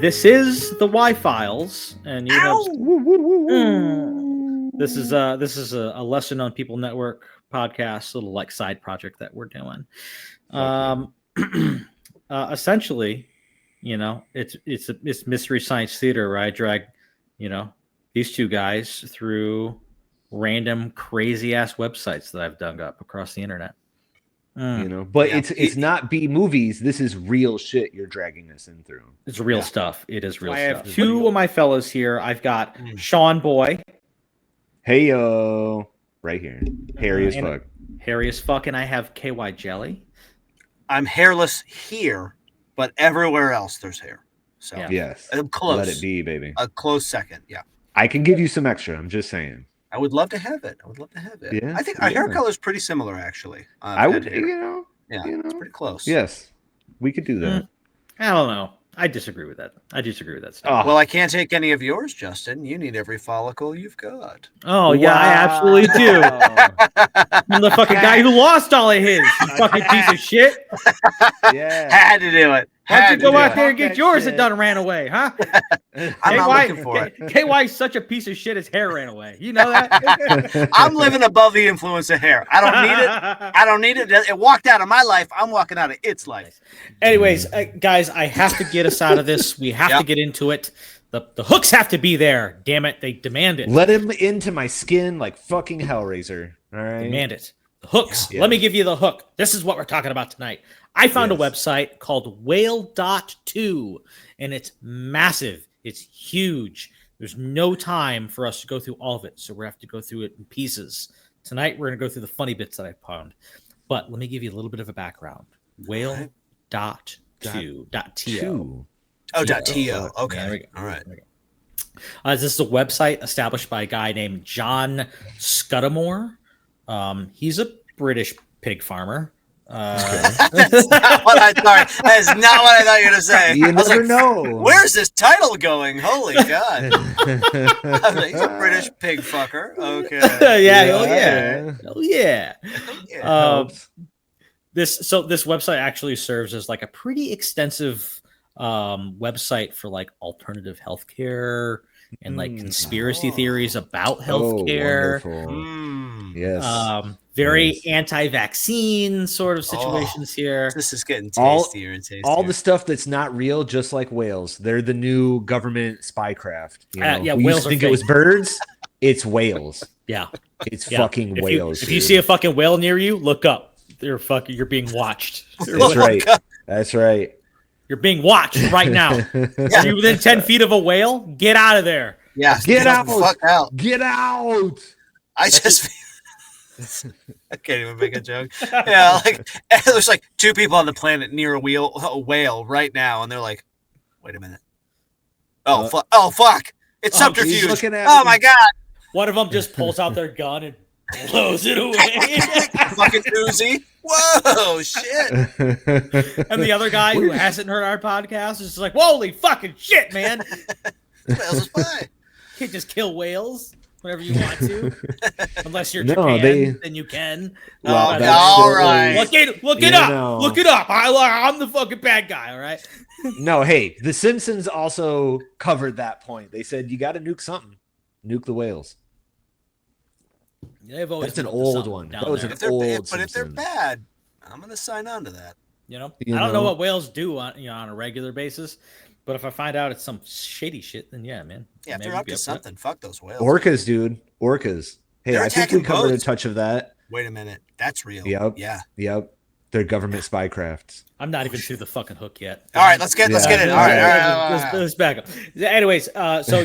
This is the Y-Files, and you have this is a lesser known People Network podcast, little like side project that we're doing. Essentially, it's Mystery Science Theater where I drag, these two guys through random crazy ass websites that I've dug up across the internet. But it's not B movies. This is real shit you're dragging us in through. It's real stuff. It is real stuff. I have two of my fellows here. I've got Sean Boy. Hey yo, right here. Hairy as fuck. Hairy as fuck, and I have KY Jelly. I'm hairless here, but everywhere else there's hair. So yes, I'm close. Let it be, baby. A close second. Yeah, I can give you some extra. I'm just saying. I would love to have it. Yeah, I think our hair color is pretty similar, actually. I would, it's pretty close. Yes, we could do that. I don't know. I disagree with that. Stuff. Oh. Well, I can't take any of yours, Justin. You need every follicle you've got. Oh, yeah, I absolutely do. I'm the fucking guy who lost all of his. You fucking piece of shit. Yeah. Had to do it. Why don't you go out there and get yours that done ran away, huh? I'm not looking for it. KY is such a piece of shit, his hair ran away. You know that? I'm living above the influence of hair. I don't need it. It walked out of my life. I'm walking out of its life. Anyways, guys, I have to get us out of this. We have to get into it. The hooks have to be there. Damn it. They demand it. Let him into my skin like fucking Hellraiser. All right. Demand it. The hooks. Yeah. Let me give you the hook. This is what we're talking about tonight. I found a website called Whale.to, and it's massive. It's huge. There's no time for us to go through all of it, so we have to go through it in pieces. Tonight, we're going to go through the funny bits that I found. But let me give you a little bit of a background. Whale.to. .to. Oh, .to. Okay. Yeah, there we go. All right. This is a website established by a guy named John Scudamore. He's a British pig farmer. That's not what I thought. That is not what I thought you were going to say. You never know. Where's this title going? Holy God. He's a British pig fucker. Okay. Oh yeah. This website actually serves as like a pretty extensive website for like alternative healthcare and like conspiracy theories about healthcare. Yes. Very anti-vaccine sort of situations here. This is getting tastier and tastier. All the stuff that's not real, just like whales. They're the new government spycraft. We whales used to think it was birds. It's whales. Yeah. It's fucking whales. If you see a fucking whale near you, look up. You're being watched. That's right. That's right. You're being watched right now. If you're within 10 feet of a whale, get out of there. Yeah. Get out. Fuck out. Get out. I can't even make a joke. Yeah, like there's like two people on the planet near a whale right now, and they're like, "Wait a minute! Oh fuck! It's subterfuge! Oh my God!" One of them just pulls out their gun and blows it away. Fucking Uzi! Whoa, shit! And the other guy who hasn't heard our podcast is just like, "Holy fucking shit, man! Whales are spy. You can't just kill whales." Whenever you want to, unless you're Japan, then you can. All right, look it up. Look it up. I'm the fucking bad guy. All right. No, hey, The Simpsons also covered that point. They said you got to nuke something. Nuke the whales. That's an old one. That was an old. But if they're bad, I'm gonna sign on to that. I don't know what whales do on a regular basis. But if I find out it's some shady shit, then yeah, man. Yeah, if they're up to something, fuck those whales. Orcas, dude. Orcas. Hey, I think we covered a touch of that. Wait a minute. That's real. Yep. Yeah. Yep. They're government spy crafts. I'm not even through the fucking hook yet. All right, let's get it. All right. Let's back up. Anyways, so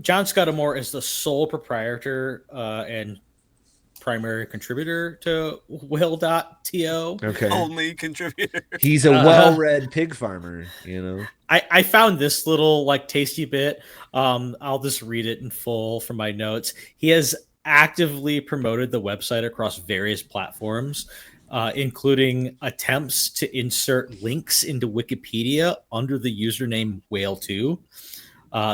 John Scudamore is the sole proprietor and primary contributor to Whale.to. Okay. Only contributor. He's a well-read pig farmer, I found this little like tasty bit. I'll just read it in full from my notes. He has actively promoted the website across various platforms, including attempts to insert links into Wikipedia under the username Whale.to.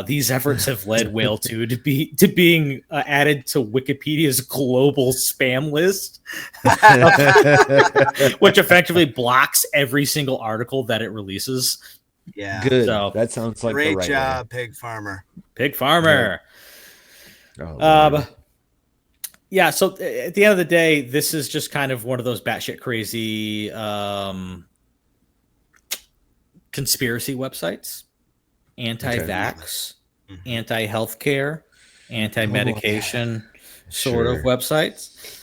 These efforts have led Whale.to to being added to Wikipedia's global spam list, which effectively blocks every single article that it releases. Yeah. Good. So, that sounds like great the right job, Pig Farmer. Pig Farmer. way. Oh, Lord. Yeah, so at the end of the day, this is just kind of one of those batshit crazy conspiracy websites, anti-vax, anti-healthcare, anti-medication sort of websites.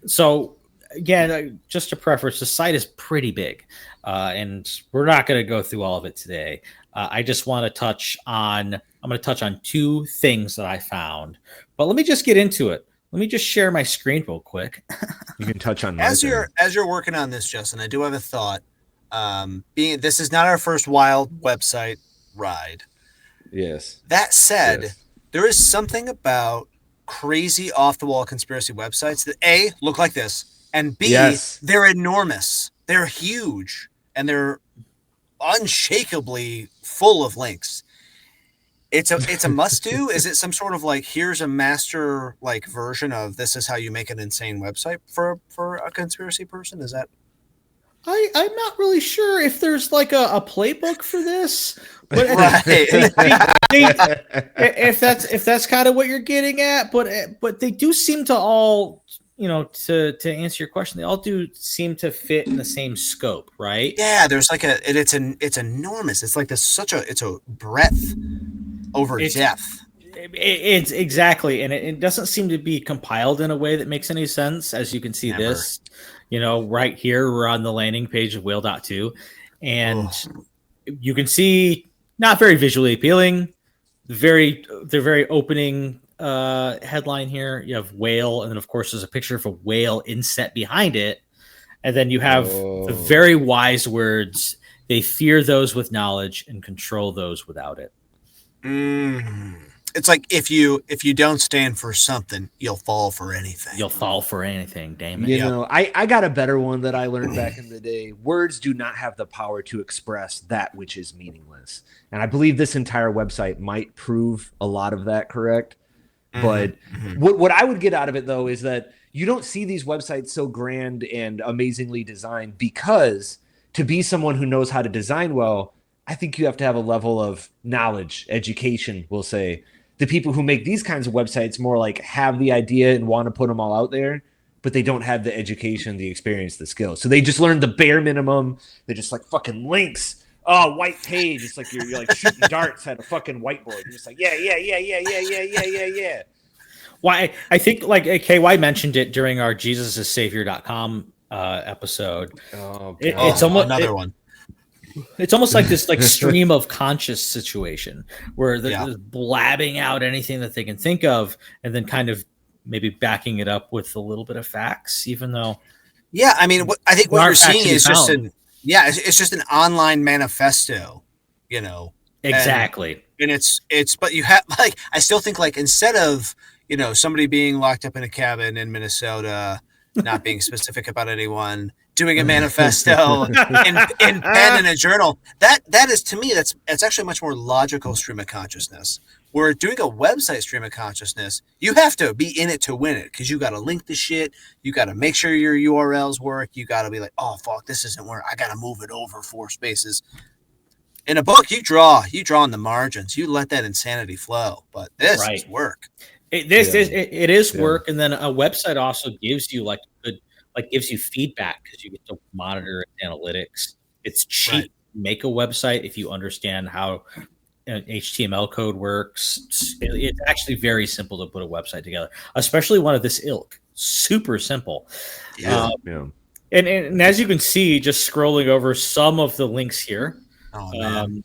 So again, just to preface, the site is pretty big, and we're not going to go through all of it today. I just want to touch on. I'm going to touch on two things that I found, but let me just get into it. Let me just share my screen real quick. You can touch on as you're working on this, Justin. I do have a thought. Being this is not our first wild website ride. Yes. That said, there is something about crazy off the wall conspiracy websites that A, look like this, and B, they're enormous. They're huge and they're unshakably full of links. It's a must do. Is it some sort of like, here's a master like version of this is how you make an insane website for a conspiracy person? Is that? I'm not really sure if there's like a playbook for this, but if that's kind of what you're getting at, but they do seem to all, to answer your question, they all do seem to fit in the same scope, right? Yeah, there's like it's enormous. It's like it's a breadth over depth. It's exactly, and it doesn't seem to be compiled in a way that makes any sense. As you can see, this, right here, we're on the landing page of Whale.to, and you can see not very visually appealing. They're very opening headline here. You have whale, and then of course there's a picture of a whale inset behind it, and then you have the very wise words: "They fear those with knowledge and control those without it." It's like if you don't stand for something, you'll fall for anything. You'll fall for anything, damn it. I got a better one that I learned back in the day. Words do not have the power to express that which is meaningless. And I believe this entire website might prove a lot of that correct. But what I would get out of it, though, is that you don't see these websites so grand and amazingly designed because to be someone who knows how to design well, I think you have to have a level of knowledge, education, we'll say. The people who make these kinds of websites more like have the idea and want to put them all out there, but they don't have the education, the experience, the skills. So they just learn the bare minimum. They're just like fucking links. Oh, white page. It's like you're like shooting darts at a fucking whiteboard. You're just like, yeah. Why? I think like KY mentioned it during our JesusIsSavior.com episode. It's almost another one. It's almost like this like stream of conscious situation where they're blabbing out anything that they can think of and then kind of maybe backing it up with a little bit of facts, even though. Yeah, I mean, I think what you're seeing is just it's just an online manifesto, Exactly. And but you have like, I still think like instead of, somebody being locked up in a cabin in Minnesota, not being specific about anyone, doing a manifesto in pen and a journal. That is, to me, that's actually a much more logical stream of consciousness. Where doing a website stream of consciousness, you have to be in it to win it because you got to link the shit. You got to make sure your URLs work. You got to be like, oh fuck, this isn't where I got to move it over 4 spaces. In a book, you draw in the margins. You let that insanity flow. But this is work. It is work, and then a website also gives you gives you feedback because you get to monitor analytics. It's cheap to make a website if you understand how HTML code works. It's actually very simple to put a website together, especially one of this ilk. Super simple. And as you can see, just scrolling over some of the links here. Oh man.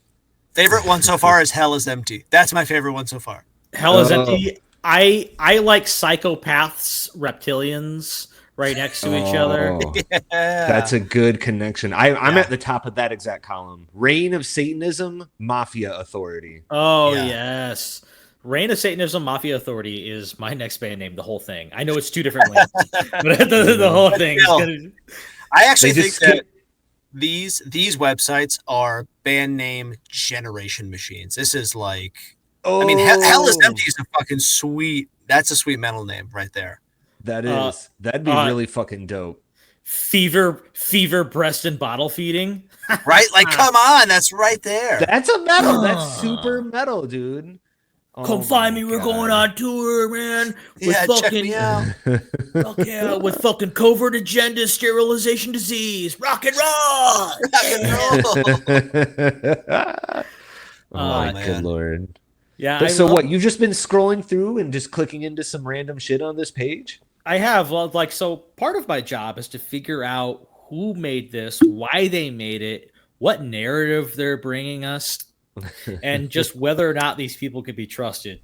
Favorite one so far is Hell is Empty. That's my favorite one so far. Hell is Empty. I like psychopaths, reptilians right next to each other. Yeah. That's a good connection. I'm at the top of that exact column. Reign of Satanism, Mafia Authority. Oh, yes. Reign of Satanism, Mafia Authority is my next band name, the whole thing. I know it's 2 different links, but the whole thing. I actually think that these websites are band name generation machines. This is like, I mean, Hell is Empty is a fucking sweet, that's a sweet metal name right there. That is. That'd be really fucking dope. fever, breast, and bottle feeding. Right? Like, come on, that's right there. That's a metal. That's super metal, dude. Come find me. We're going on tour, man. With check me out. Fuck yeah, with fucking covert agenda, sterilization disease, rock and roll. Rock and roll. Oh, good Lord. Yeah. So what? You've just been scrolling through and just clicking into some random shit on this page? I have. Well, like, so part of my job is to figure out who made this, why they made it, what narrative they're bringing us, and just whether or not these people can be trusted.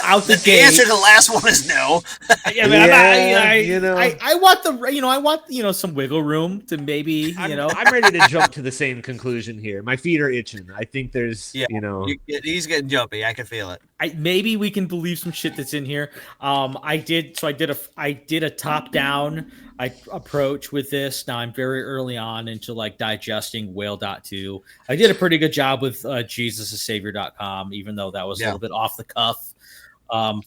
Out the The answer to the last one is no. I want some wiggle room to maybe, I'm ready to jump to the same conclusion here. My feet are itching. I think there's, he's getting jumpy. I can feel it. Maybe we can believe some shit that's in here. I did a top down approach with this. Now I'm very early on into like digesting Whale.to. I did a pretty good job with JesusIsSavior.com, even though that was a little bit off the cuff.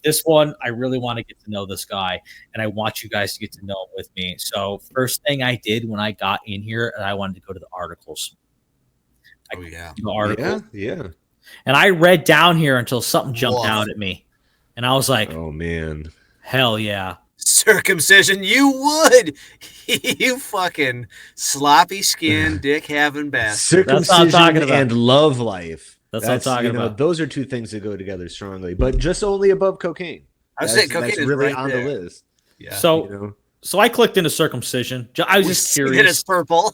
This one, I really want to get to know this guy, and I want you guys to get to know him with me. So first thing I did when I got in here, I wanted to go to the articles. The article. Yeah. And I read down here until something jumped out at me. And I was like, oh, man. Hell yeah. Circumcision, you would. You fucking sloppy skin, dick having bastard. Circumcision and love life. That's what I'm talking about. Those are two things that go together strongly, but just only above cocaine. I was saying cocaine is really right on there. the list. Yeah. So I clicked into circumcision. I was just curious. It's purple.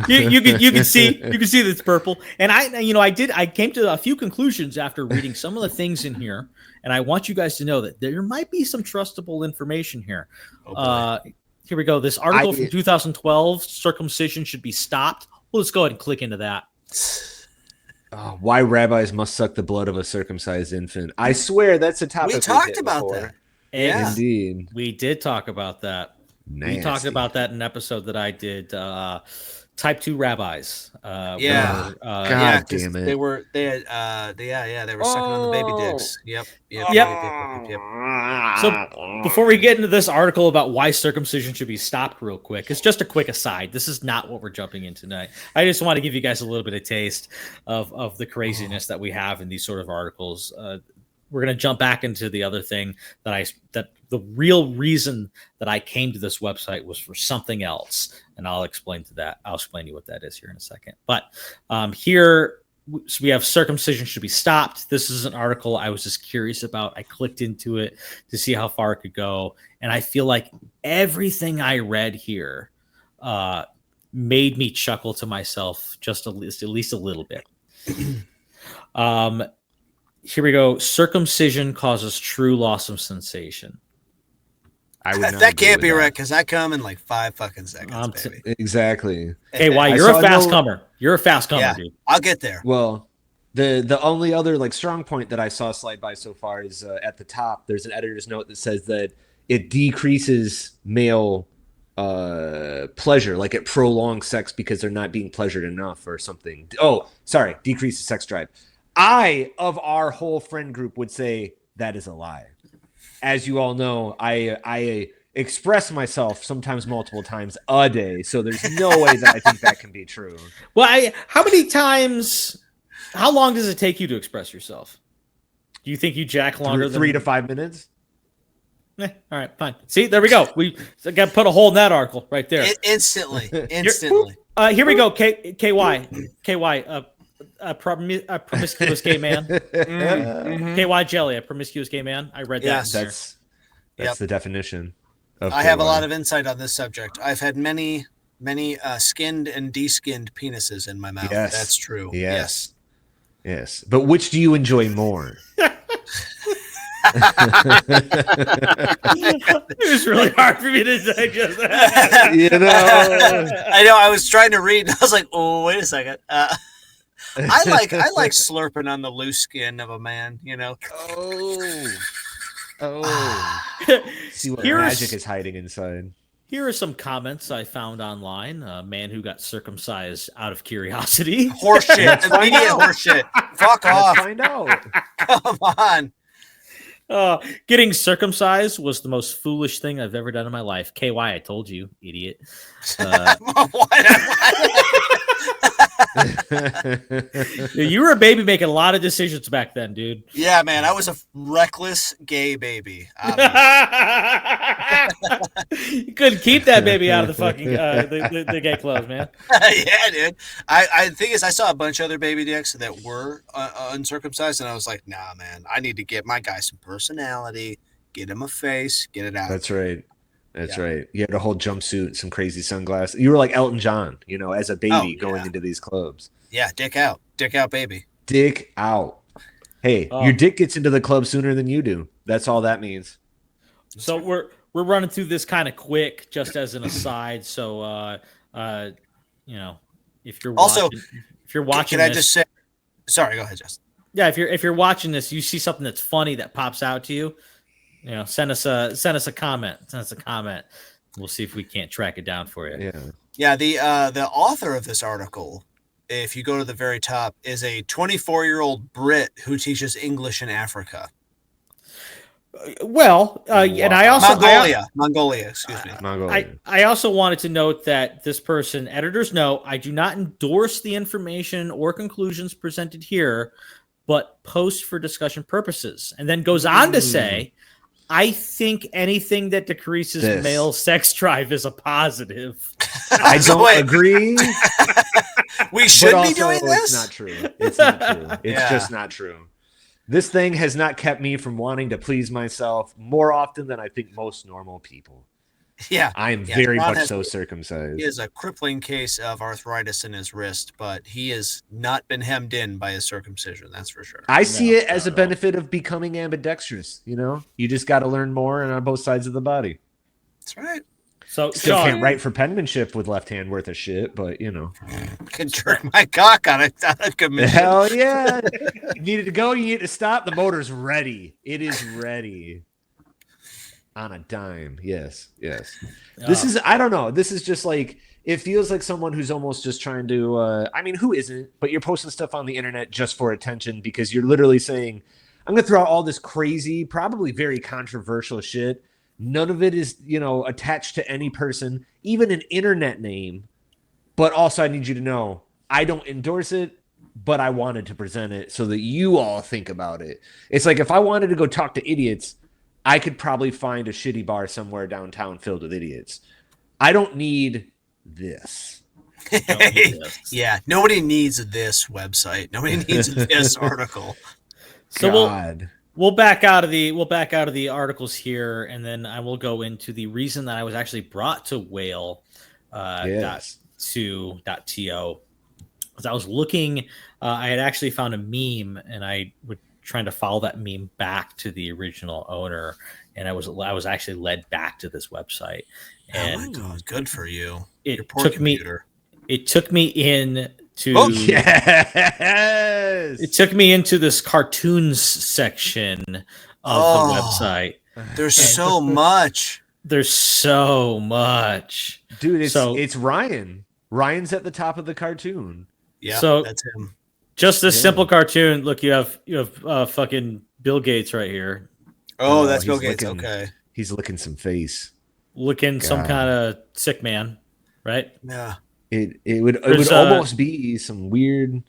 you can see that it's purple. And I came to a few conclusions after reading some of the things in here, and I want you guys to know that there might be some trustable information here. Here we go. This article from 2012, circumcision should be stopped. Well, let's go ahead and click into that. Why rabbis must suck the blood of a circumcised infant. I swear that's a topic we talked about that. Yeah, indeed. We did talk about that. Nasty. We talked about that in an episode that I did. Type 2 rabbis. God damn it. They were sucking on the baby dicks. Yep. So before we get into this article about why circumcision should be stopped real quick, it's just a quick aside. This is not what we're jumping in tonight. I just want to give you guys a little bit of taste of the craziness that we have in these sort of articles. We're going to jump back into the other thing that the real reason that I came to this website was for something else. And I'll explain you what that is here in a second. But here, so we have circumcision should be stopped. This is an article I was just curious about. I clicked into it to see how far it could go. And I feel like everything I read here made me chuckle to myself just at least a little bit. Here we go. Circumcision causes true loss of sensation. That can't be right because I come in like 5 fucking seconds, baby. Exactly. Hey, why? You're a fast comer. You're a fast comer, dude. I'll get there. Well, the only other like strong point that I saw slide by so far is at the top. There's an editor's note that says that it decreases male pleasure, like it prolongs sex because they're not being pleasured enough or something. Oh, sorry, decreases sex drive. I, of our whole friend group, would say that is a lie. As you all know, I express myself sometimes multiple times a day, so there's no way that I think that can be true. Well, how long does it take you to express yourself? Do you think you jack longer than 3 to 5 minutes? All right, fine. See, there we go. We got to put a hole in that article right there. Instantly. Here we go. KY. A promiscuous gay man. KY jelly, a promiscuous gay man. I read that. Yes, that's the definition. I have a lot of insight on this subject. I've had many skinned and de-skinned penises in my mouth. Yes. That's true. Yes. But which do you enjoy more? It was really hard for me to digest that. I know. I was trying to read. And I was like, oh, wait a second. I like slurping on the loose skin of a man, See what magic is hiding inside. Here are some comments I found online. A man who got circumcised out of curiosity. Horseshit. Immediate horseshit. Fuck off. Let's find out. Come on. Getting circumcised was the most foolish thing I've ever done in my life. KY, I told you, idiot. You were a baby making a lot of decisions back then, dude. Yeah, man, I was a reckless gay baby. You couldn't keep that baby out of the fucking the gay clothes, man. Yeah, dude. I think is I saw a bunch of other baby dicks that were uncircumcised, and I was like, nah, man, I need to get my guy some personality, get him a face, get it out. That's right. That's right. You had a whole jumpsuit, some crazy sunglasses. You were like Elton John, as a baby going into these clubs. Yeah, dick out, baby. Dick out. Hey, your dick gets into the club sooner than you do. That's all that means. So we're running through this kind of quick, just as an aside. So, if you're watching, can I just say? Sorry, go ahead, Justin. Yeah, if you're watching this, you see something that's funny that pops out to you. Send us a comment. We'll see if we can't track it down for you. Yeah. The author of this article, if you go to the very top, is a 24-year-old Brit who teaches English in Africa. Well, and I also Mongolia. Excuse me. I also wanted to note that this person, editors note, I do not endorse the information or conclusions presented here, but post for discussion purposes, and then goes on to say, I think anything that decreases male sex drive is a positive. I don't agree. We should be doing this. It's not true. It's not true. It's just not true. This thing has not kept me from wanting to please myself more often than I think most normal people. Yeah. I am very much so circumcised. He has a crippling case of arthritis in his wrist, but he has not been hemmed in by his circumcision. That's for sure. I see it as a benefit of becoming ambidextrous. You just got to learn more and on both sides of the body. That's right. So still can't write for penmanship with left hand worth of shit, but can jerk my cock on a commission. Hell yeah. You needed to go, you need to stop. The motor's ready. It is ready. On a dime. Yes. This is, I don't know. This is just like, it feels like someone who's almost just trying to, who isn't, but you're posting stuff on the internet just for attention because you're literally saying, I'm going to throw out all this crazy, probably very controversial shit. None of it is, attached to any person, even an internet name. But also I need you to know, I don't endorse it, but I wanted to present it so that you all think about it. It's like if I wanted to go talk to idiots, I could probably find a shitty bar somewhere downtown filled with idiots. I don't need this. Yeah, nobody needs this website. Nobody needs this article. So we'll back out of the articles here, and then I will go into the reason that I was actually brought to Whale.to. As I was looking, I had actually found a meme, and I would trying to follow that meme back to the original owner, and I was actually led back to this website. And oh my God, good for you. It took me in to it took me into this cartoons section of the website. There's so much. There's so much. Dude, it's Ryan. Ryan's at the top of the cartoon. Yeah, so that's him. Just this simple cartoon. Look, you have fucking Bill Gates right here. Oh, that's Bill Gates. Okay. He's licking some face. Licking some kind of sick man, right? Yeah. It would almost be some weird.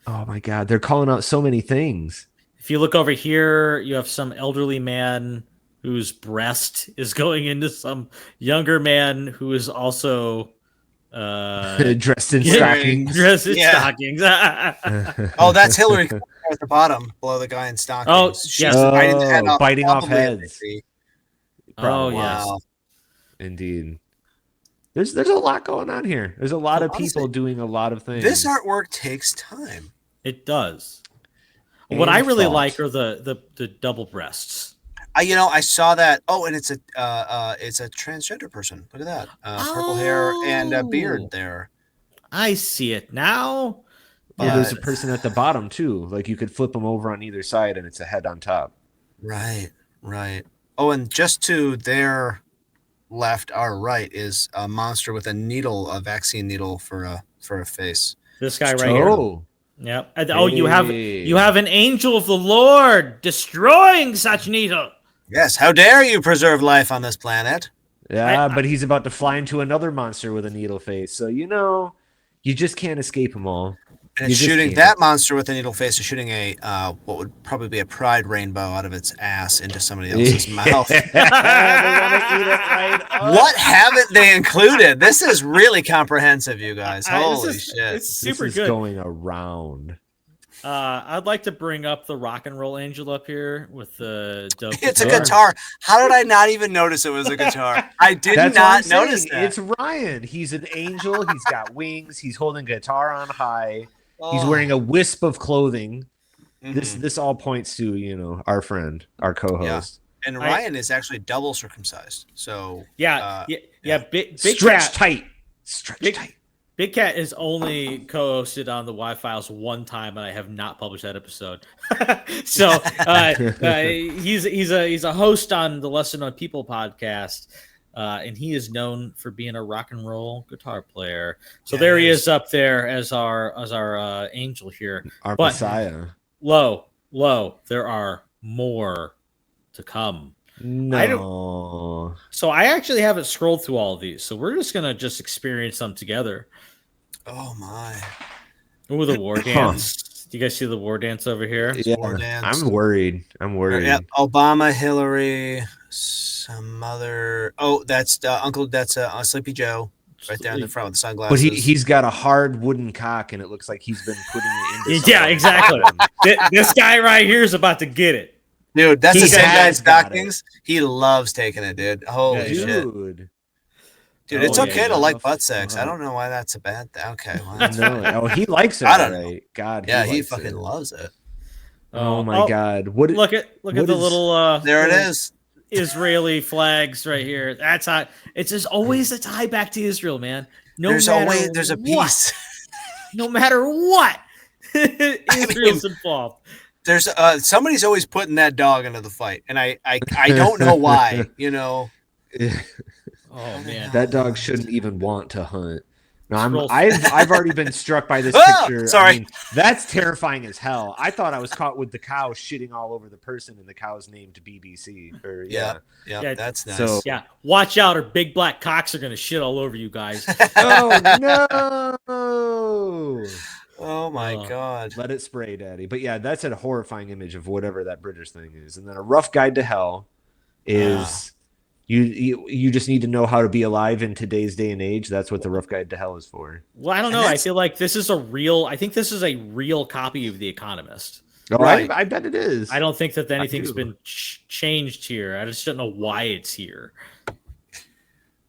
Oh my God, they're calling out so many things. If you look over here, you have some elderly man whose breast is going into some younger man who is also dressed in stockings. Stockings. Oh, that's Hillary at the bottom, below the guy in stockings. Oh, she's biting off heads. Oh, yes. Wow. Indeed. There's a lot going on here. There's a lot of people doing a lot of things. This artwork takes time. It does. What I really like are the double breasts. I saw that. Oh, and it's a transgender person. Look at that. Purple hair and a beard there. I see it now. There's a person at the bottom too. Like you could flip them over on either side and it's a head on top. Right. Oh, and just to their left, our right is a monster with a vaccine needle for a face. This guy right here. Yep. You have an angel of the Lord destroying such needle. Yes. How dare you preserve life on this planet? Yeah, but he's about to fly into another monster with a needle face. So, you just can't escape them all. And it's shooting that monster with a needle face is shooting a what would probably be a pride rainbow out of its ass into somebody else's mouth. They want to eat it right up. What haven't they included? This is really comprehensive, you guys. Holy shit. It's super this is good. Going around. I'd like to bring up the rock and roll angel up here with the dope It's a guitar. How did I not even notice it was a guitar? I did not notice that. It's Ryan. He's an angel. He's got wings. He's holding a guitar on high. He's wearing a wisp of clothing. Mm-hmm. This all points to, our friend, our co-host. Yeah. And Ryan is actually double circumcised. So big stretch tight. Stretch tight. Big Cat is only co-hosted on the Y-Files one time, and I have not published that episode. So he's a host on the Lesser Known People podcast, and he is known for being a rock and roll guitar player. So there he is up there as our angel here, our Messiah. Low, there are more to come. No. So I actually haven't scrolled through all of these, so we're just gonna experience them together. Oh my! Ooh, the war dance. Do you guys see the war dance over here? Yeah, war dance. I'm worried. Yeah, Obama, Hillary, some other. Oh, that's Uncle. That's Sleepy Joe, right there in the front with the sunglasses. But he's got a hard wooden cock, and it looks like he's been putting it into. Yeah, exactly. This guy right here is about to get it. Dude, that's the same guy in stockings. He loves taking it, dude. Holy shit. Dude, it's okay to like butt sex. I don't know why that's a bad thing. Okay. Well, he likes it. I don't know. God, yeah, he fucking loves it. Oh my God. Look at the little there it is. Israeli flags right here. That's how it's just always a tie back to Israel, man. There's a piece. No matter what. Israel's involved. There's somebody's always putting that dog into the fight, and I don't know why, Oh man, that dog shouldn't even want to hunt. No, I've already been struck by this picture. Sorry, I mean, that's terrifying as hell. I thought I was caught with the cow shitting all over the person, and the cow's named BBC. Yeah, that's nice. So, watch out, or big black cocks are gonna shit all over you guys. Oh no! Oh my God! Let it spray, Daddy. But yeah, that's a horrifying image of whatever that British thing is. And then a rough guide to hell is. You just need to know how to be alive in today's day and age. That's what the rough guide to hell is for. Well, I don't know. I feel like this is a real copy of The Economist. Oh, right. I bet it is. I don't think that anything's been changed here. I just don't know why it's here.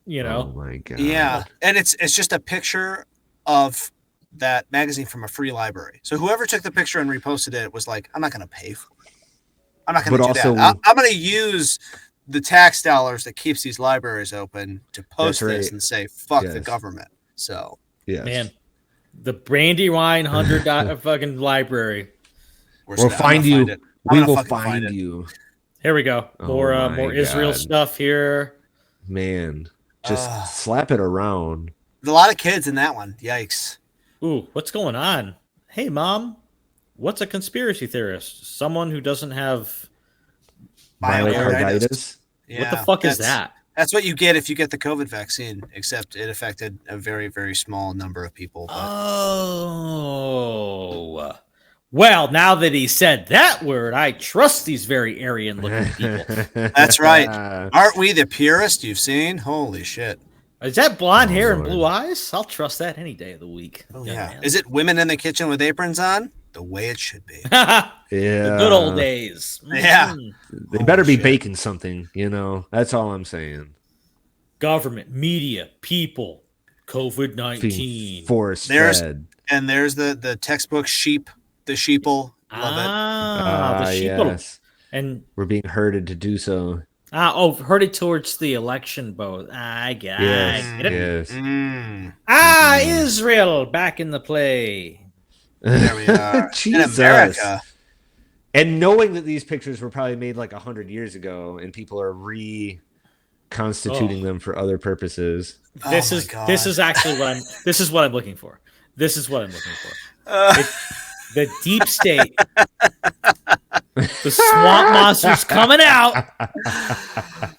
Oh my God. Yeah, and it's just a picture of that magazine from a free library. So whoever took the picture and reposted it was like, I'm not going to pay for it. I'm not going to do that. I'm going to use the tax dollars that keeps these libraries open to post this and say fuck the government. So man, the Brandywine $100 fucking library. We'll find you. We will find you. Here we go. More Israel stuff here. Man, just slap it around. There's a lot of kids in that one. Yikes. Ooh, what's going on? Hey, Mom, what's a conspiracy theorist? Someone who doesn't have myocarditis. Yeah, what the fuck is that? That's what you get if you get the COVID vaccine, except it affected a very, very small number of people. Oh. Well, now that he said that word, I trust these very Aryan-looking people. That's right. Aren't we the purest you've seen? Holy shit. Is that blonde hair and blue eyes? I'll trust that any day of the week. Oh, yeah. Man. Is it women in the kitchen with aprons on? The way it should be. The good old days. Yeah. They better be baking something, That's all I'm saying. Government, media, people, COVID-19. Force fed. And there's the textbook sheep, the sheeple. Love it. The sheeple. Yes. And we're being herded to do so. Herded towards the election vote. I get it. Yes. Israel back in the play. There we are. Jesus. In America. And knowing that these pictures were probably made like 100 years ago and people are reconstituting them for other purposes. This is actually what I'm looking for. The deep state. The swamp monster's coming out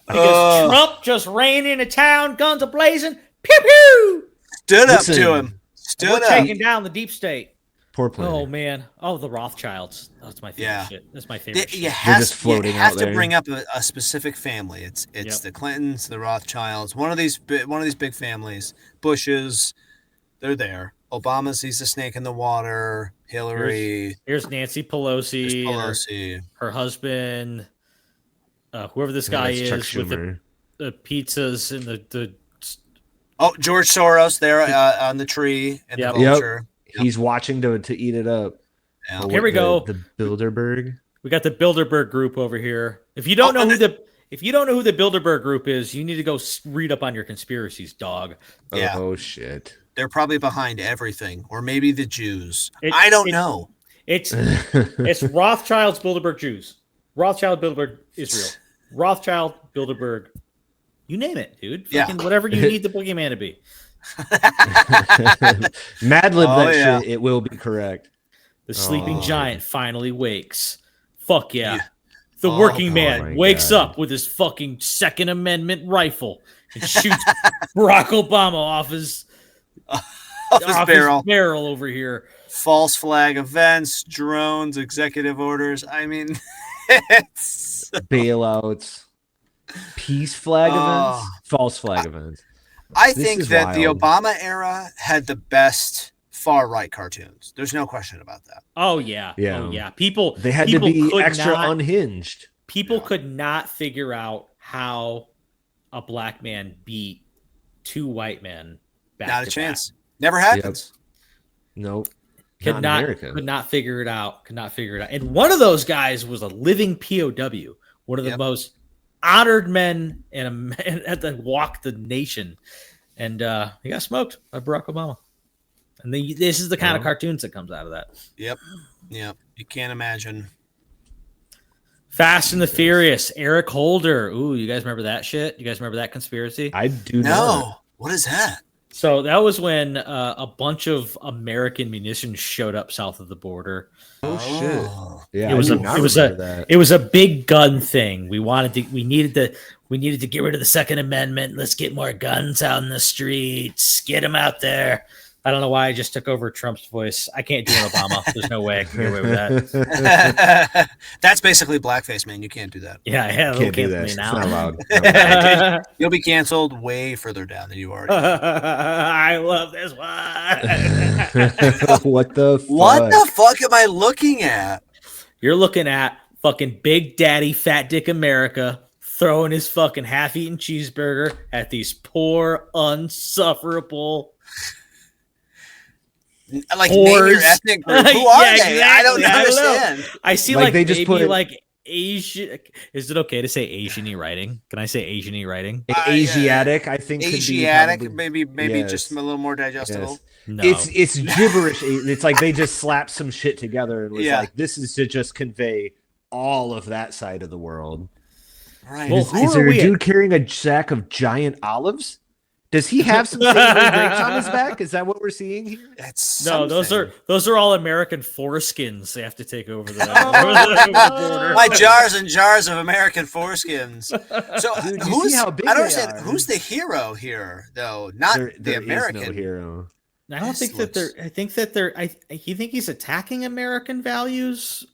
because Trump just ran into town, guns a-blazing, pew-pew! Stood up to him. We're taking down the deep state. Poor planet. Oh, man. Oh, the Rothschilds. That's my favorite shit. That's my favorite shit. You have to bring up a specific family. It's the Clintons, the Rothschilds, one of these big families. Bushes, they're there. Obama's, he's a snake in the water. Hillary. Here's Nancy Pelosi. Her husband, whoever this guy is, with the pizzas and the. Oh, George Soros there on the tree and the vulture. Yep. He's watching to eat it up. Yeah. Here we go. The Bilderberg. We got the Bilderberg group over here. If you don't know who the Bilderberg group is, you need to go read up on your conspiracies, dog. Yeah. Oh shit. They're probably behind everything, or maybe the Jews. I don't know. It's Rothschilds, Bilderberg, Jews. Rothschild, Bilderberg, Israel. Rothschild, Bilderberg. You name it, dude. Fucking whatever you need the boogeyman to be. Mad Lib shit. It will be correct. The sleeping giant finally wakes. Fuck yeah. The working man wakes up with his fucking Second Amendment rifle and shoots Barack Obama off his barrel over here. False flag events, drones, executive orders. I mean, it's bailouts, peace flag events, false flag events. I think that the Obama era had the best far right cartoons. There's no question about that. Oh yeah. Oh yeah. They had to be extra unhinged. People could not figure out how a black man beat two white men back Not a to chance. Back. Never happens. Yep. Nope. Could not figure it out. And one of those guys was a living POW, one of the most honored men that walked the nation. And he got smoked by Barack Obama. And this is the kind of cartoons that comes out of that. Yep. You can't imagine. Fast and the Furious, Eric Holder. Ooh, you guys remember that shit? You guys remember that conspiracy? I do not. No. What is that? So that was when a bunch of American munitions showed up south of the border. Oh shit! Yeah, it was a big gun thing. We needed to get rid of the Second Amendment. Let's get more guns out in the streets. Get them out there. I don't know why I just took over Trump's voice. I can't do an Obama. There's no way I can get away with that. That's basically blackface, man. You can't do that. Yeah, can't do that. It's not allowed. You'll be canceled way further down than you already. I love this one. What the fuck? What the fuck am I looking at? You're looking at fucking Big Daddy Fat Dick America throwing his fucking half-eaten cheeseburger at these poor, unsufferable. Like name your ethnic group. Who are they? Exactly. I don't understand. I see like they just put like Asian. Is it okay to say Asian-y writing? Can I say Asian-y writing? Asiatic, I think. Asiatic, maybe just a little more digestible. Yes. No. It's gibberish. It's like they just slapped some shit together and was like, this is to just convey all of that side of the world. Right. Well, is there a dude carrying a sack of giant olives? Does he have some grapes on his back? Is that what we're seeing here? Those are all American foreskins. They have to take over the border. My jars and jars of American foreskins. So dude, I don't understand who's the hero here, though. Not the American hero. I don't think that they're. I think that they're. You think he's attacking American values?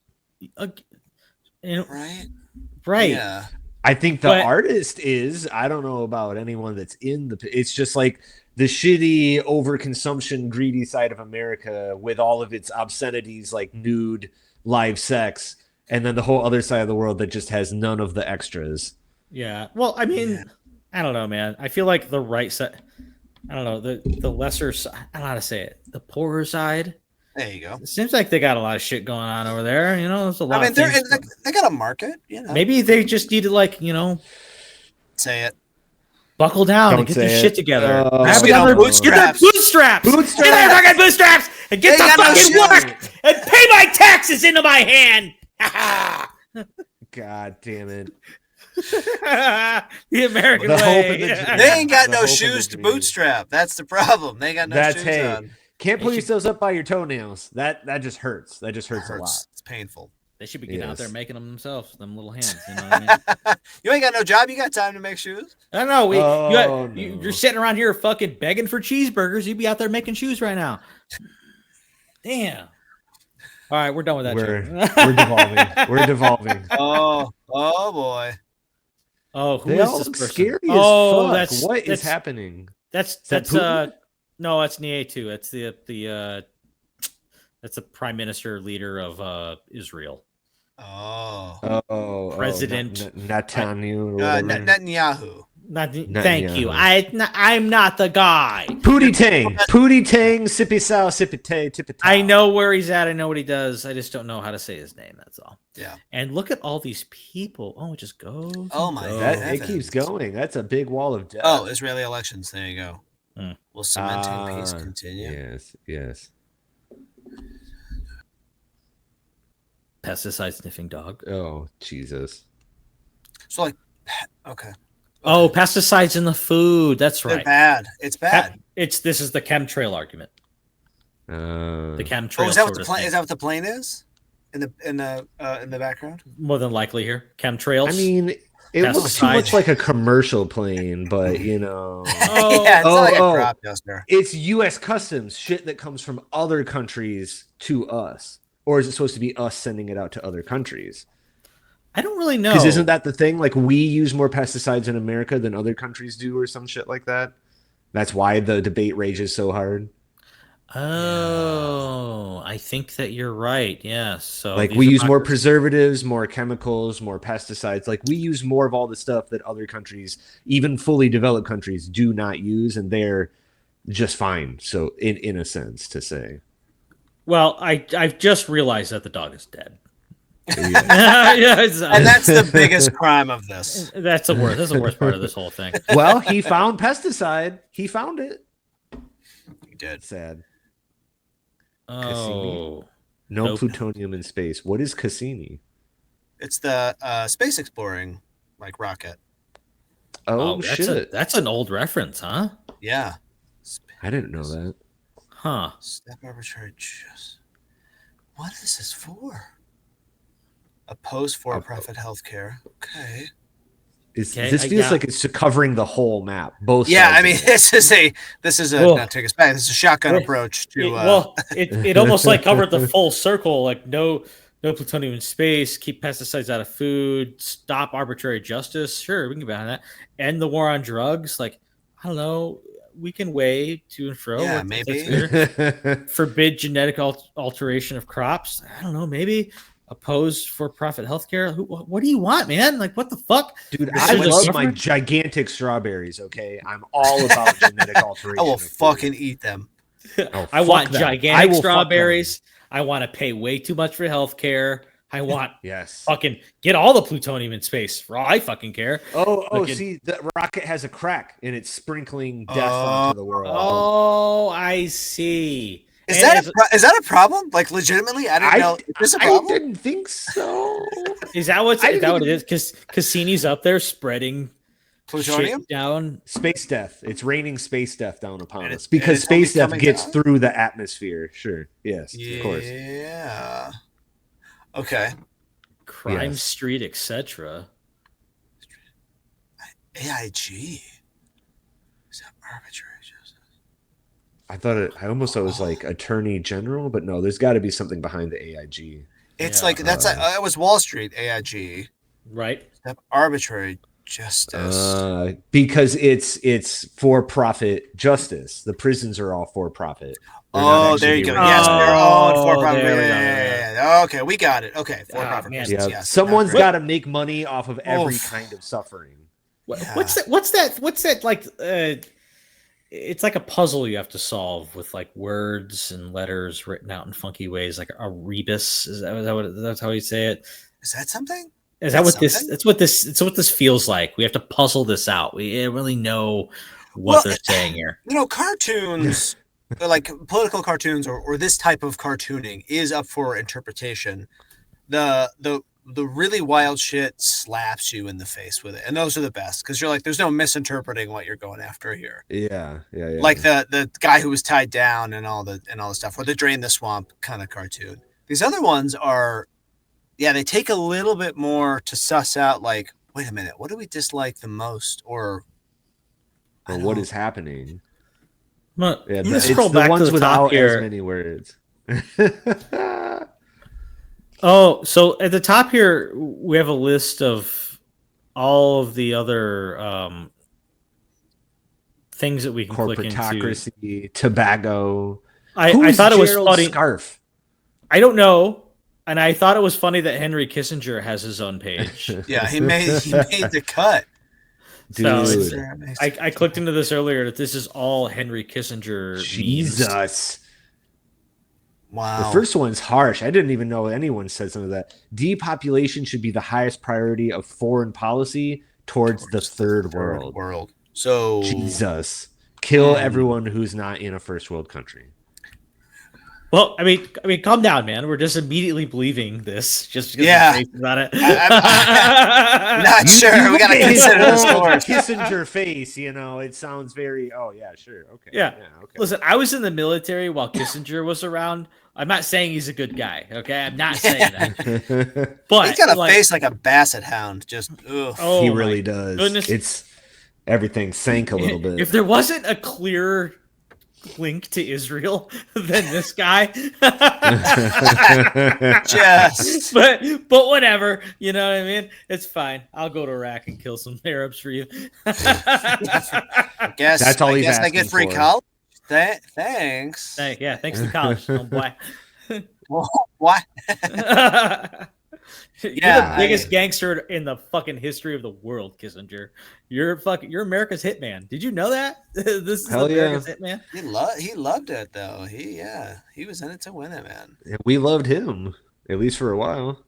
Right. Yeah. I think the artist is. I don't know about anyone that's in the. It's just like the shitty overconsumption, greedy side of America with all of its obscenities like nude, live sex, and then the whole other side of the world that just has none of the extras. Yeah. Well, I mean, I don't know, man. I feel like the right side. I don't know the lesser. I don't know how to say it. The poorer side. There you go. It seems like they got a lot of shit going on over there. You know, there's a lot. I mean, they got a market. You know, maybe they just need to say it. Buckle down and get their shit together. Get their bootstraps. Get their fucking bootstraps and get the fucking work and pay my taxes into my hand. God damn it. The American way. They ain't got no shoes to bootstrap. That's the problem. They got no shoes on. Can't pull They should- yourselves up by your toenails. That just hurts. That just hurts a lot. It's painful. They should be getting out there Yes. making them themselves, them little hands. You know what I mean? You ain't got no job. You got time to make shoes. I don't know. No. You're sitting around here fucking begging for cheeseburgers. You'd be out there making shoes right now. Damn. All right, we're done with that. We're devolving. We're devolving. Oh boy. Oh, who They is all this look person? scary Oh, as fuck. What is happening? That's Putin? no, that's Nie2. That's that's the prime minister leader of Israel. Oh. President Netanyahu. Or whatever. Netanyahu. Thank you. I'm not the guy. Pootie Tang, sippy sow, sippy tay, tippy tay. I know where he's at. I know what he does. I just don't know how to say his name. That's all. Yeah. And look at all these people. Oh, it just goes. Oh my goes. God. It keeps going. That's a big wall of death. Oh, Israeli elections. There you go. Hmm. Will cementing peace continue? Yes. Pesticide sniffing dog. Oh, Jesus. So like, okay. Oh, pesticides in the food. That's They're right. bad. It's bad. This is the chemtrail argument. The chemtrail. Oh, is that what sort the of plane? thing. Is that what the plane is? In the background? More than likely here. Chemtrails. I mean, it looks too Pesticides. much like a commercial plane, but you know. Oh, yeah, it's not like oh. a crop duster. It's U.S. customs shit that comes from other countries to us, or is it supposed to be us sending it out to other countries? I don't really know. Because isn't that the thing? Like, we use more pesticides in America than other countries do, or some shit like that. That's why the debate rages so hard. Oh, I think that you're right. Yes. So Like, these we are use not- more preservatives, more chemicals, more pesticides. Like, we use more of all the stuff that other countries, even fully developed countries, do not use, and they're just fine. So, in a sense, to say. Well, I've just realized that the dog is dead. Yeah. Yeah, And that's the biggest crime of this. That's the worst. That's the worst part of this whole thing. Well, he found pesticide. He found it. He did. Sad. Oh, No Nope. plutonium in space. What is Cassini? It's the space exploring rocket. Oh, that's shit. that's an old reference, huh? Yeah. I didn't know that. Huh. Step arbitrary. What is this for? Oppose for-profit healthcare. Okay. This feels like it's covering the whole map. Both. Yeah, sides I mean, of it. this is a Well, not take us back. This is a shotgun approach to. It almost like covered the full circle. Like no plutonium in space. Keep pesticides out of food. Stop arbitrary justice. Sure, we can get behind that. End the war on drugs. Like I don't know. We can weigh to and fro. Yeah, That's maybe. fair. Forbid genetic alteration of crops. I don't know. Maybe. Oppose for-profit healthcare. What do you want, man? Like, what the fuck? Dude, This I is a love my suffering? gigantic strawberries. Okay, I'm all about genetic alteration. I will of food. fucking eat them. Oh, I want fuck them. gigantic I will fuck them. strawberries. I want to pay way too much for healthcare. I want Yes. fucking get all the plutonium in space for all I fucking care. Oh, Fucking- see, the rocket has a crack and it's sprinkling death onto the world. Oh, I see. Is And that a problem? Like legitimately, I didn't know. Is this a I problem? didn't think so. is that what I is that what it didn't is? Because Cassini's up there spreading Plutonium? shit down. Space death. It's raining space death down upon And us it's because only space death coming gets down? through the atmosphere. Sure. Yes. Of course. Yeah. Okay. Crime Yes. Street, etc. AIG. Is that arbitrary justice? I almost thought it was like Attorney General, but no, there's got to be something behind the AIG. It's Yeah. like that's it was Wall Street AIG. Right? That arbitrary justice. Because it's for profit justice. The prisons are all for profit. There you go. Yes, they're Oh, all for profit. there we go. Yeah. Okay, we got it. Okay, for profit man. prisons. Yeah, Yes, someone's okay. got to make money off of every Oof. kind of suffering. Yeah. What's that like? It's like a puzzle you have to solve with like words and letters written out in funky ways, like a rebus. That's how you say it? Is that something? Is that what Something? this? It's what this feels like. We have to puzzle this out. We didn't really know what they're saying here. You know, cartoons, like political cartoons or this type of cartooning is up for interpretation. The the really wild shit slaps you in the face with it, and those are the best because you're like, there's no misinterpreting what you're going after here. Yeah. Like the guy who was tied down and all the stuff, or the drain the swamp kind of cartoon. These other ones are, they take a little bit more to suss out. Like, wait a minute, what do we dislike the most, or what is happening? It's the ones without here. as many words. Oh, so at the top here, we have a list of all of the other things that we can click into. Corporatocracy, tobacco. I thought it was funny. Scarf? I don't know. And I thought it was funny that Henry Kissinger has his own page. Yeah, he made the cut. Dude. So I clicked into this earlier that this is all Henry Kissinger Jesus. memes. Wow. The first one's harsh. I didn't even know anyone said some of that. Depopulation should be the highest priority of foreign policy towards the third world. So Jesus. Kill everyone who's not in a first world country. Well, I mean, calm down, man. We're just immediately believing this just because about it. I'm not sure. We got to consider the source. Kissinger face, it sounds very. Oh yeah, sure, okay. Yeah. Okay. Listen, I was in the military while Kissinger was around. I'm not saying he's a good guy. Okay, I'm not saying that. But he's got a face like a basset hound. Just oh, he really does. Goodness. It's everything sank a little bit. If there wasn't a clear link to Israel than this guy, but whatever, you know what I mean? It's fine. I'll go to Iraq and kill some Arabs for you. I guess that's all he's asking I get free college. Thanks. Thanks to college. Oh boy. What? You're the biggest gangster in the fucking history of the world, Kissinger. You're America's hitman. Did you know that? This is America's hitman. He loved it though. He was in it to win it, man. We loved him, at least for a while.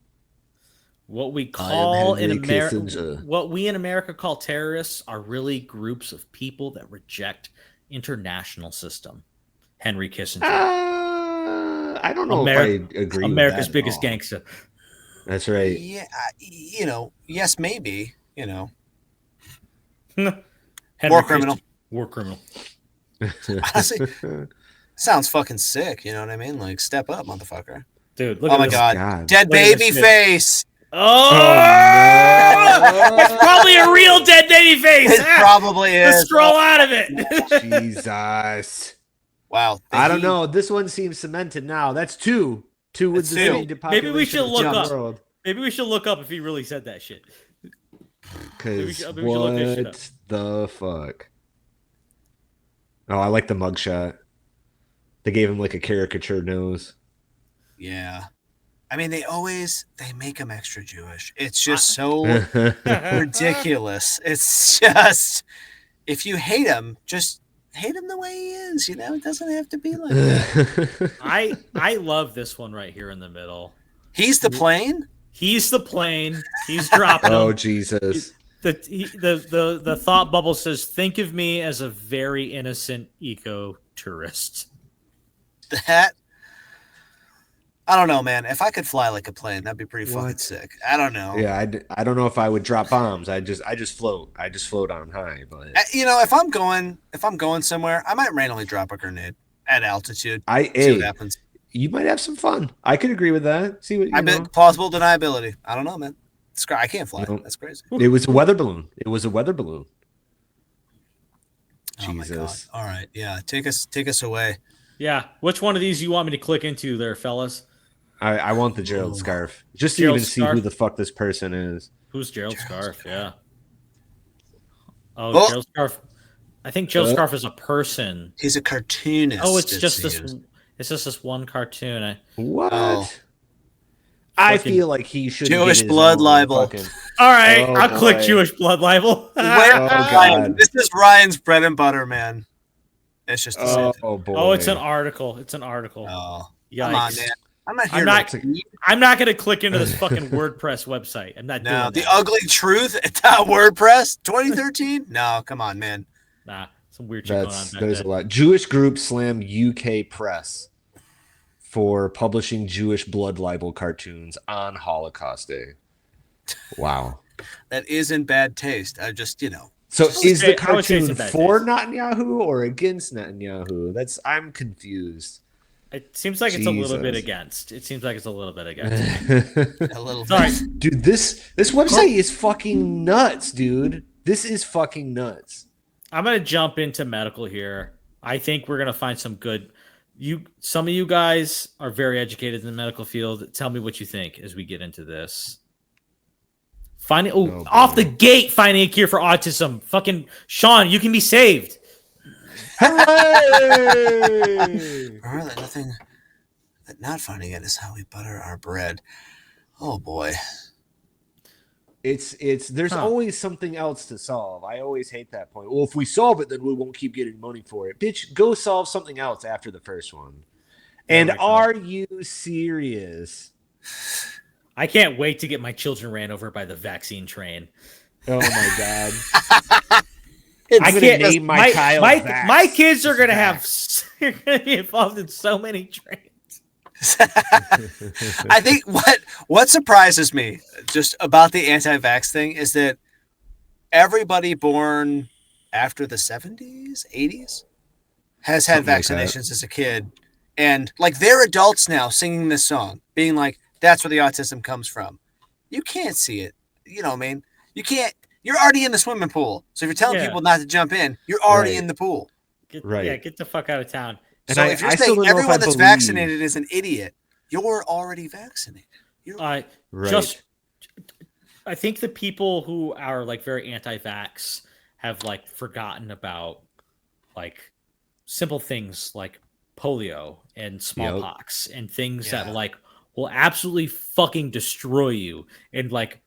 What we call in America, what we in America call terrorists, are really groups of people that reject international system. Henry Kissinger. I don't know if I agree. America's with that biggest gangster. That's right. Yeah, yes, maybe. War criminal. Honestly, sounds fucking sick. You know what I mean? Like, step up, motherfucker. Dude, look at this. My God. Dead baby face. Oh, no. It's probably a real dead baby face. It probably is. Let's scroll out of it. Jesus. Wow. I don't know. This one seems cemented now. That's two. Two with the same depopulation. Maybe we should look up. Maybe we should look up if he really said that shit. Because what the fuck? Oh, I like the mugshot. They gave him like a caricature nose. Yeah. I mean, they make him extra Jewish. It's just so ridiculous. It's just, if you hate him, just hate him the way he is. It doesn't have to be like that. I love this one right here in the middle. He's the plane. He's the plane. He's dropping. Oh, Jesus. The thought bubble says, think of me as a very innocent eco-tourist. That, I don't know, man. If I could fly like a plane, that'd be pretty fucking sick. I don't know. Yeah, I don't know if I would drop bombs. I just float. I just float on high. But if I'm going somewhere, I might randomly drop a grenade at altitude. See what happens. You might have some fun. I could agree with that. See what you know. Plausible deniability. I don't know, man. I can't fly. That's crazy. It was a weather balloon. Oh Jesus. My God. All right. Yeah. Take us away. Yeah. Which one of these you want me to click into there, fellas? I want the Gerald scarf. Just to even see who the fuck this person is. Who's Gerald Scarf? Yeah. Oh, Gerald Scarf. I think Gerald Scarf is a person. He's a cartoonist. Oh, it's just this. It's just this one cartoon. What? Oh. I feel like he should. Jewish blood libel. All right, I'll click Jewish blood libel. God. This is Ryan's bread and butter, man. It's just. Oh boy. Oh, it's an article. It's an article. Oh, yikes. Come on, man. I'm not going to click into this fucking WordPress website. I'm not doing that. The ugly truth WordPress 2013. No, come on, man. Nah, some weird shit going on. There's a lot. Jewish group slam UK press for publishing Jewish blood libel cartoons on Holocaust Day. Wow. That is in bad taste. I just, So is the I would say it's cartoon in bad for taste. Netanyahu or against Netanyahu? I'm confused. It seems like it's a little bit Jesus. against. It seems like it's a little bit against. a little Sorry. bit. Dude, this website is fucking nuts, dude. This is fucking nuts. I'm gonna jump into medical here. I think we're gonna find some good. Some of you guys are very educated in the medical field. Tell me what you think as we get into this. Off the gate, finding a cure for autism. Fucking Sean, you can be saved. Hooray! Remember that not finding it is how we butter our bread. Oh boy. There's always something else to solve. I always hate that point. Well, if we solve it, then we won't keep getting money for it. Bitch, go solve something else after the first one. And are you serious? I can't wait to get my children ran over by the vaccine train. Oh my god. I can't name my child Vax. My kids are gonna have you're gonna be involved in so many trains. I think what surprises me just about the anti-vax thing is that everybody born after the 70s, 80s has had vaccinations as a kid. And like they're adults now singing this song, being like, that's where the autism comes from. You can't see it. You know what I mean? You can't. You're already in the swimming pool. So if you're telling people not to jump in, you're already in the pool. Get the fuck out of town. And so if you're saying everyone that's vaccinated is an idiot, you're already vaccinated. I think the people who are like very anti-vax have like forgotten about like simple things like polio and smallpox and things that like will absolutely fucking destroy you, and like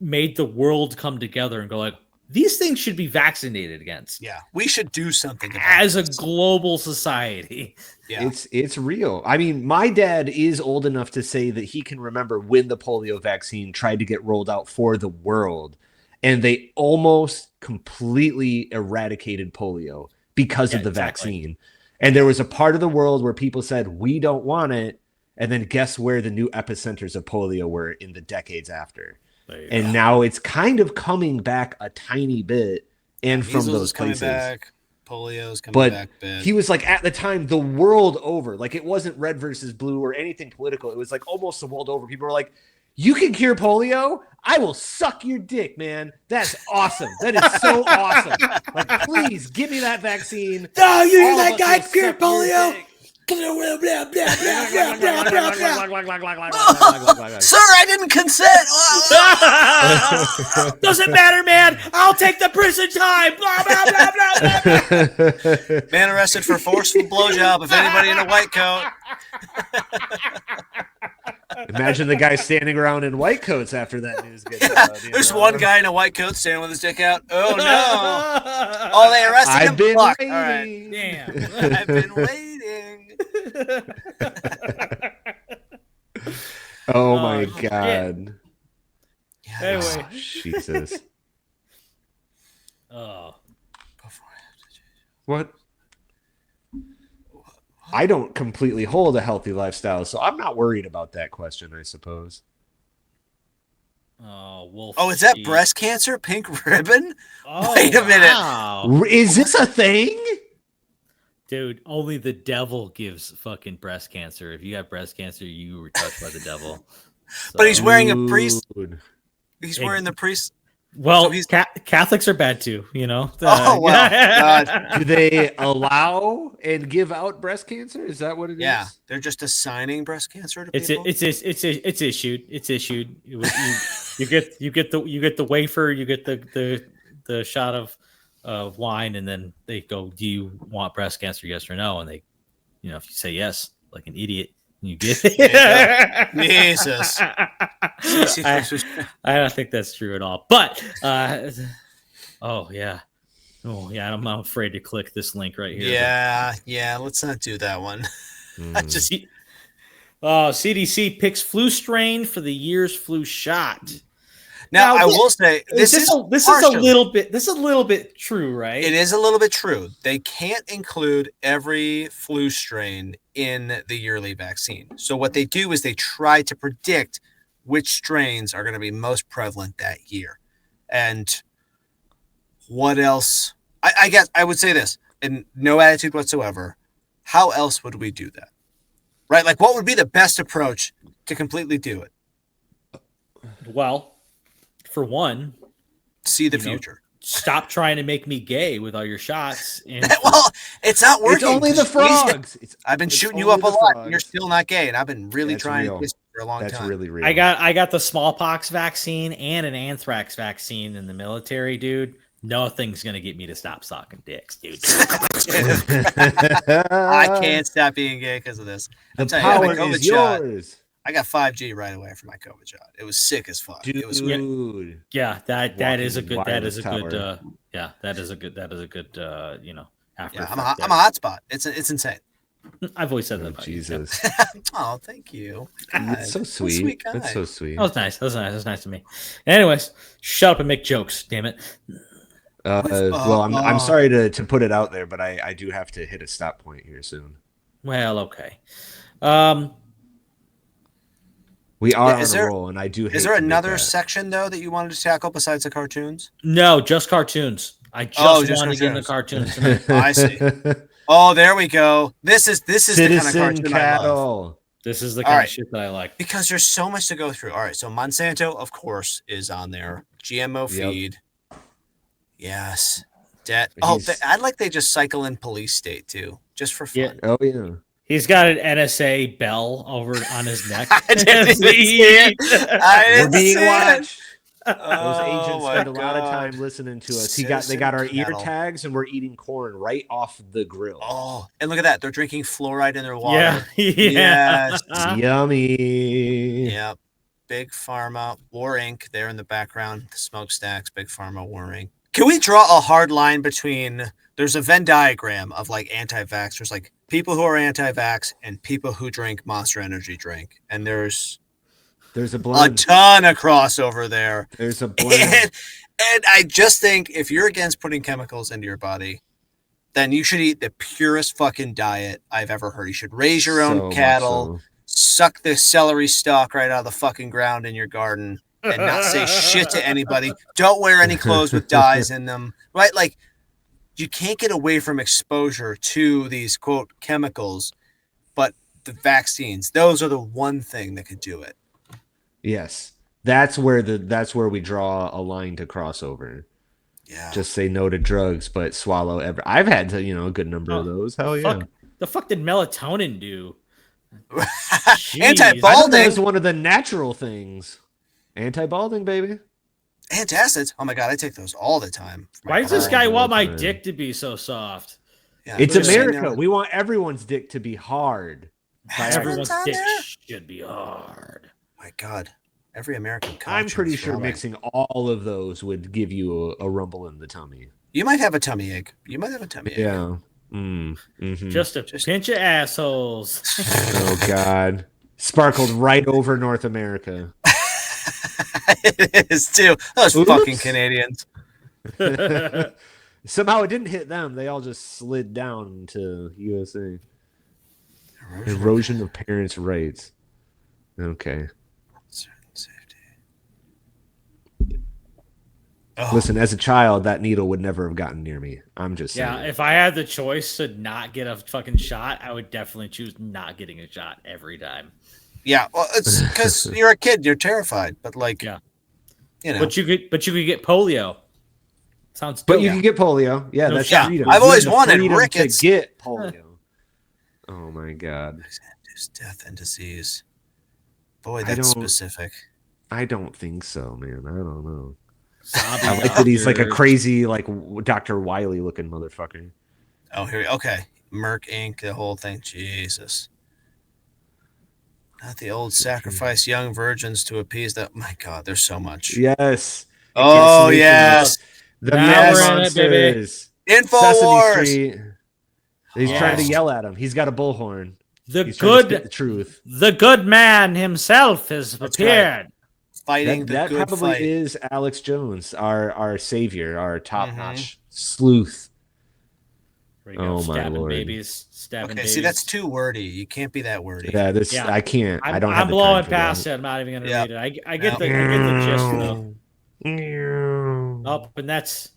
made the world come together and go like, these things should be vaccinated against. Yeah, we should do something as a global society. Yeah, it's real. I mean, my dad is old enough to say that he can remember when the polio vaccine tried to get rolled out for the world, and they almost completely eradicated polio because of the vaccine. And there was a part of the world where people said, we don't want it. And then guess where the new epicenters of polio were in the decades after. And now it's kind of coming back a tiny bit, and from those places. Polio's coming back. He was like, at the time, the world over. Like, it wasn't red versus blue or anything political. It was like almost the world over. People were like, you can cure polio? I will suck your dick, man. That's awesome. That is so awesome. Like, please give me that vaccine. No, you hear that guy cure polio? Sir, I didn't consent. Doesn't matter, man. I'll take the prison time. Blah, blah, blah, blah, blah. Man arrested for forceful blowjob. If anybody in a white coat. Imagine the guy standing around in white coats after that news gets out. There's one guy in a white coat standing with his dick out. Oh no! Oh, they arrested him. I've been waiting. All right. Damn. I've been waiting. Oh my god. Yeah. Anyway. Jesus. Oh. What? I don't completely hold a healthy lifestyle, so I'm not worried about that question, I suppose. Oh, Wolf. Oh, is that breast cancer? Pink ribbon? Oh, wait a minute. Wow. Is this a thing? Dude, only the devil gives fucking breast cancer. If you have breast cancer, you were touched by the devil. So. But he's wearing a priest. He's wearing the priest. Well, so Catholics are bad too, you know. Oh wow! God. Do they allow and give out breast cancer? Is that what it is? Yeah, they're just assigning breast cancer to people. It's issued. It's issued. You get the wafer. You get the shot of wine, and then they go, "Do you want breast cancer? Yes or no?" And they, if you say yes, like an idiot, you get it. Jesus. I don't think that's true at all. But oh yeah, I'm afraid to click this link right here. Yeah. Let's not do that one. CDC picks flu strain for the year's flu shot. Now I will say this is a little bit true, right? It is a little bit true. They can't include every flu strain in the yearly vaccine. So what they do is they try to predict which strains are going to be most prevalent that year. And what else? I guess I would say this, in no attitude whatsoever. How else would we do that? Right? Like, what would be the best approach to completely do it? Well, for one, See the future. Stop trying to make me gay with all your shots. And well, it's not working. It's only the frogs. I've been shooting you up a lot. And you're still not gay, and I've been really trying to kiss you for a long time. That's really real. I got the smallpox vaccine and an anthrax vaccine in the military, dude. Nothing's gonna get me to stop sucking dicks, dude. I can't stop being gay because of this. The power is yours. I got 5G right away for my COVID shot. It was sick as fuck. Dude. It was great. Yeah, that is a good after. Yeah, I'm a hotspot. It's insane. I've always said that about Jesus. Oh, thank you. That's so sweet. That's so sweet. That was nice. That's nice to me. Anyways, shut up and make jokes, damn it. Well, I'm sorry to put it out there, but I do have to hit a stop point here soon. Well, okay. We are on a roll, and I do hate Is there to another section, though, that you wanted to tackle besides the cartoons? No, just cartoons. I just wanted to get into cartoons tonight. I see. Oh, there we go. This is the kind of cartoon I love. This is the kind of shit that I like. Because there's so much to go through. All right, so Monsanto, of course, is on there. GMO feed. Yes. I'd like they just cycle in police state, too, just for fun. Yeah. Oh, yeah. He's got an NSA bell over on his neck. I didn't see it. We're being watched. Those agents spend a lot of time listening to us. They got our ear tags, and we're eating corn right off the grill. Oh, and look at that. They're drinking fluoride in their water. Yeah. Yes. Yummy. Yep. Big Pharma, War Inc. there in the background. The smokestacks, Big Pharma, War Inc. Can we draw a hard line between, there's a Venn diagram of like anti-vaxxers, like people who are anti-vax and people who drink Monster Energy drink. And there's a blend. A ton of crossover there. There's a blend. And I just think if you're against putting chemicals into your body, then you should eat the purest fucking diet I've ever heard. You should raise your own cattle, suck the celery stalk right out of the fucking ground in your garden, and not say shit to anybody. Don't wear any clothes with dyes in them, right? Like, you can't get away from exposure to these, quote, chemicals, but the vaccines, those are the one thing that could do it. Yes. That's where we draw a line to crossover. Yeah. Just say no to drugs, but swallow I've had to, a good number of those. Hell yeah. The fuck did melatonin do? Anti-balding is one of the natural things. Anti-balding, baby. Antacids. Oh my god, I take those all the time. Why does this guy want my dick to be so soft? Yeah, it's America. We want everyone's dick to be hard. Everyone's dick should be hard. My god. Every American culture. I'm pretty sure mixing all of those would give you a rumble in the tummy. You might have a tummy ache. Yeah. Mm-hmm. Just a pinch of assholes. Oh god. Sparkled right over North America. It is too. Those fucking Canadians. Somehow it didn't hit them. They all just slid down to USA. Erosion of parents' rights. Okay. Safety. Listen, as a child, that needle would never have gotten near me. I'm just saying. Yeah, if I had the choice to not get a fucking shot, I would definitely choose not getting a shot every time. Yeah, well, it's because you're a kid, you're terrified, but like, yeah, But you could get polio. Sounds. But you can get polio. Yeah, that's freedom. I've always wanted rickets to get polio. Oh my god. Death and disease. Boy, that's specific. I don't think so, man. I don't know. I like that he's like a crazy, like Dr. Wiley looking motherfucker. Oh, okay. Merc Inc., the whole thing. Jesus. Not the old sacrifice young virgins to appease that. My God, there's so much. Yes. Oh, yes. The Mad Monsters. InfoWars. He's trying to yell at him. He's got a bullhorn. The truth. The good man himself has appeared. Right. Fighting that the good probably fight. Is Alex Jones, our savior, our top-notch sleuth. There you go. Oh, my Stabbing Lord. babies. Stabbing Okay, babies. see, that's too wordy. You can't be that wordy. Yeah, this Yeah. I can't. I don't I'm have the blowing time for past that. it. I'm not even going to Yeah. read it. I get the gist, though. Oh, and that's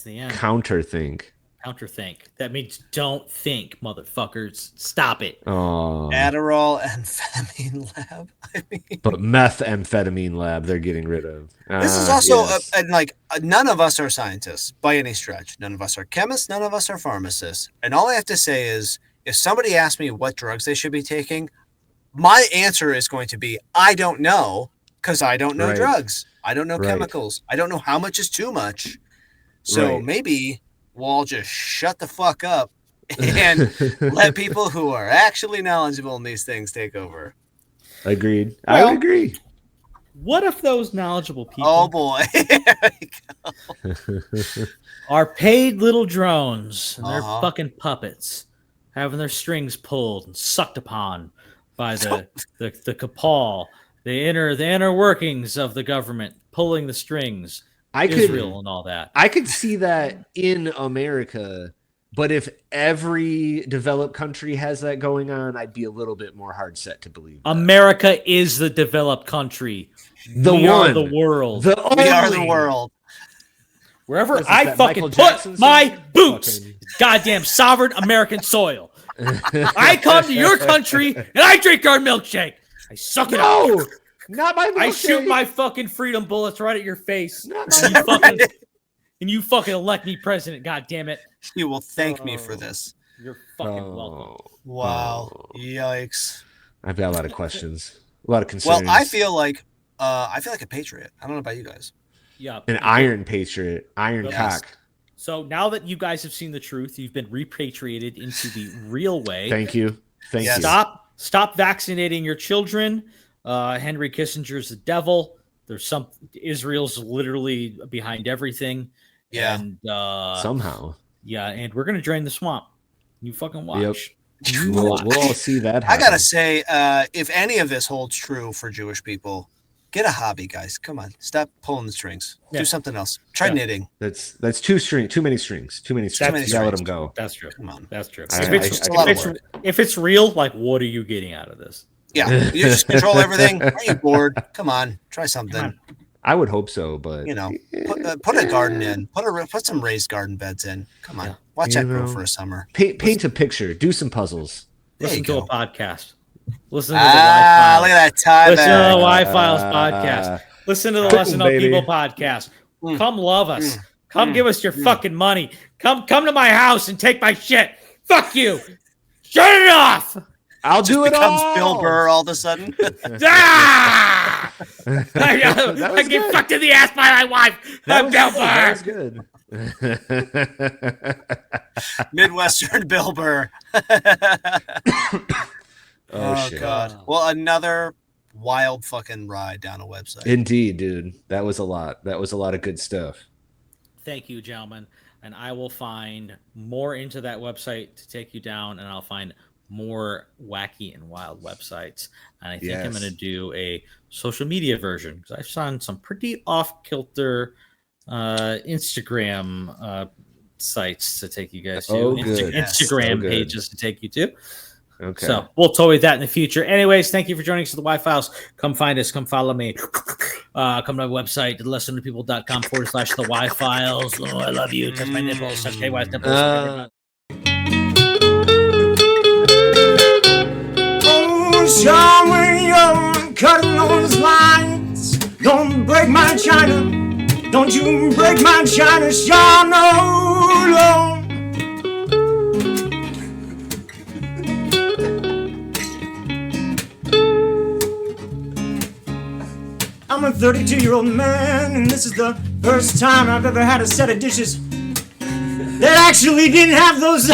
the end. Counterthink. Counterthink. That means don't think, motherfuckers. Stop it. Oh, Adderall amphetamine lab. I mean, but methamphetamine lab they're getting rid of. this is also yes. and like none of us are scientists by any stretch. None of us are chemists. None of us are pharmacists. And all I have to say is, if somebody asks me what drugs they should be taking, my answer is going to be, I don't know, because I don't know Right. drugs. I don't know Right. chemicals. I don't know how much is too much. So Right. maybe we'll all just shut the fuck up and let people who are actually knowledgeable in these things take over. Agreed. I Well, would agree. What if those knowledgeable people Oh boy. are paid little drones and they're Uh-huh. fucking puppets, having their strings pulled and sucked upon by the cabal, the inner workings of the government, pulling the strings, Israel and all that. I could see that in America, but if every developed country has that going on, I'd be a little bit more hard set to believe that. America is the developed country. We are the world. We are the world. Wherever Listen, I that fucking Michael put Jackson my song? boots, Fucking- goddamn sovereign American soil. I come to your country and I drink our milkshake. I suck it up. No, not my milkshake. I shoot my fucking freedom bullets right at your face. Not And my you fucking, and you fucking elect me president. God damn it. You will thank me for this. You're fucking welcome. Wow. Oh. Yikes. I've got a lot of questions, a lot of concerns. Well, I feel like a patriot. I don't know about you guys. Yeah. an iron patriot, iron Yes. cock. So now that you guys have seen the truth, you've been repatriated into the real way. Thank you. Thank Yes. you. Stop vaccinating your children. Henry Kissinger's the devil. Israel's literally behind everything. Yeah. And Somehow. yeah, and we're gonna drain the swamp. You fucking watch. You We'll watch. all see that I happen. gotta say, if any of this holds true for Jewish people, get a hobby, guys. Come on, stop pulling the strings. Yeah. Do something else. Try Yeah. knitting. That's too many strings. Too many strings. Too many You gotta let strings. them go. That's true. Come on. That's true. I- It's a lot of work. If it's real, like, what are you getting out of this? Yeah, you just control everything. Are you bored? Come on, try something. Come I would hope so, but You know, put a garden in. Put some raised garden beds in. Come on, Yeah. watch You that grow know. for a summer. paint a picture. Do some puzzles. There Listen you to go. a podcast. Listen to the Look Wi-Fi. at that time. Listen to the back. Wi-Files podcast. Listen to the Cool, Lesson of baby. People podcast. Come love us. Come Mm. give us your fucking money. Come to my house and take my shit. Fuck you. Shut it off. I'll Just do it becomes all. Bill Burr all of a sudden. Ah! That I was get good. fucked in the ass by my wife. I'm Bill That Burr. was good. Midwestern Bill Burr. Oh, shit. God. Well, another wild fucking ride down a website. Indeed, dude. That was a lot. That was a lot of good stuff. Thank you, gentlemen. And I will find more into that website to take you down, and I'll find more wacky and wild websites. And I think I'm Yes. going to do a social media version because I've found some pretty off-kilter Instagram sites to take you guys to. Oh, good. Instagram Oh, good. pages to take you to. Okay. So we'll toy that in the future. Anyways, thank you for joining us at the Wi-Files. Come find us. Come follow me. Come to my website, lessontopeople.com/the Wi-Files. Oh, I love you. Touch my nipples. Touch KY's nipples. Oh, Sean, when you're cutting those lines, don't break my china. Don't you break my china, Sean, no, no. I'm a 32-year-old man, and this is the first time I've ever had a set of dishes that actually didn't have those.